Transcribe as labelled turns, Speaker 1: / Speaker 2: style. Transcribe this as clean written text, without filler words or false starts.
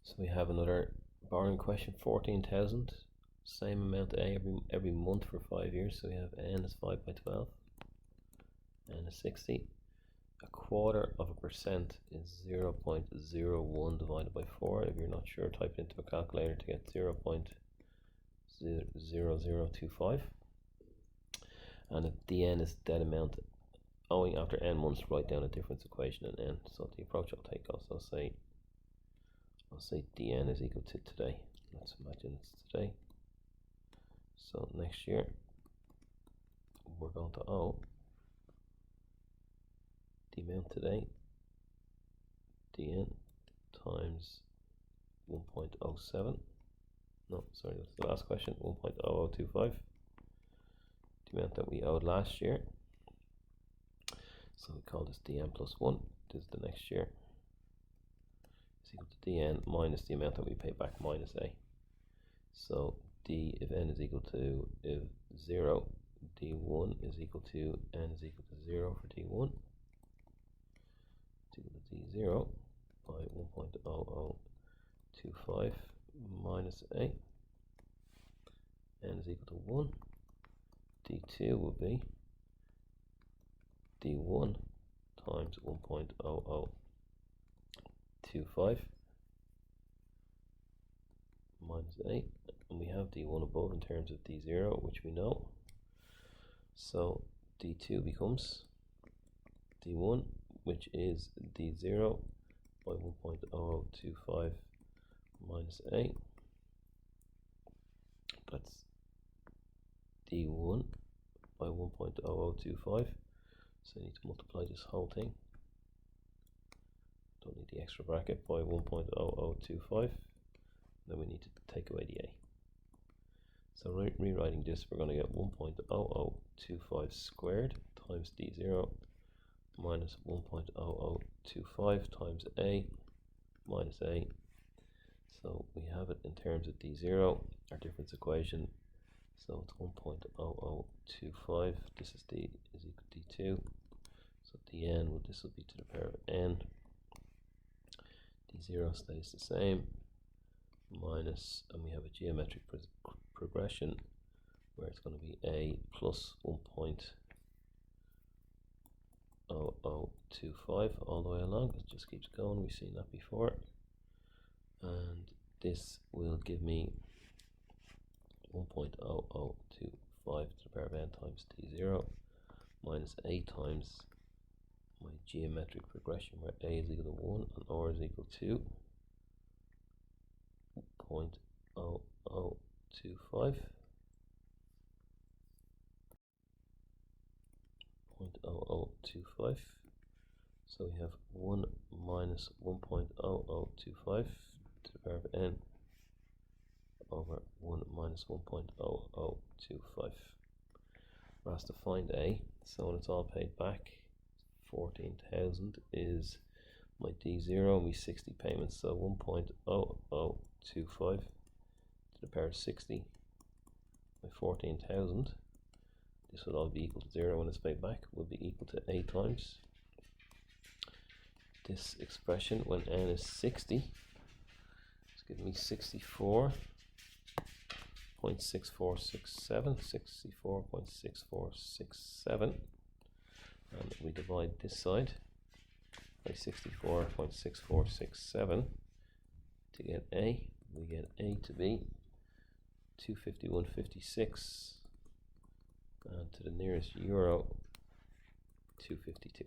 Speaker 1: So we have another borrowing question, 14,000, same amount A every month for 5 years. So we have n is 5 by 12, n is 60. A quarter of a percent is 0.01 divided by 4. If you're not sure, type it into a calculator to get 0.0025. And if dn is that amount owing after n months, write down a difference equation in n. So the approach I'll take also I'll say dn is equal to today. Let's imagine it's today. So next year we're going to owe the amount today, dn, times 1.07. No, sorry, that's the last question. 1.0025. The amount that we owed last year. So we call this dn plus 1. This is the next year. Is equal to dn minus the amount that we pay back minus a. So if n is equal to 0, d1 is equal to n is equal to 0 for d1. It's equal to d0 by 1.0025 minus a. N is equal to 1. d2 will be d1 times 1.0025 minus a, and we have d1 above in terms of d0, which we know. So d2 becomes d1, which is d0 by 1.0025 minus a. That's d1 by 1.0025. So I need to multiply this whole thing. Don't need the extra bracket by 1.0025. Then we need to take away the a. So rewriting this, we're going to get 1.0025 squared times d0 minus 1.0025 times a minus a. So we have it in terms of d0, our difference equation. So it's 1.0025. This is d is equal to d2. So dn, well, this will be to the power of n. d0 stays the same. Minus, and we have a geometric progression where it's going to be a plus 1.0025 all the way along. It just keeps going. We've seen that before. And this will give me 1.0025 to the power of n times d0 minus a times my geometric progression where a is equal to 1 and r is equal to 0.0025. 0.0025. So we have 1 minus 1.0025 to the power of n over 1 minus 1.0025. We're asked to find a, so when it's all paid back, 14,000 is my d0 and we 60 payments, so 1.0025 to the power of 60 by 14,000. This will all be equal to 0 when it's paid back, will be equal to a times this expression when n is 60. It's giving me 64.6467, 64.6467, and we divide this side by 64.6467 to get a. We get a to be 251.56, and to the nearest euro 252.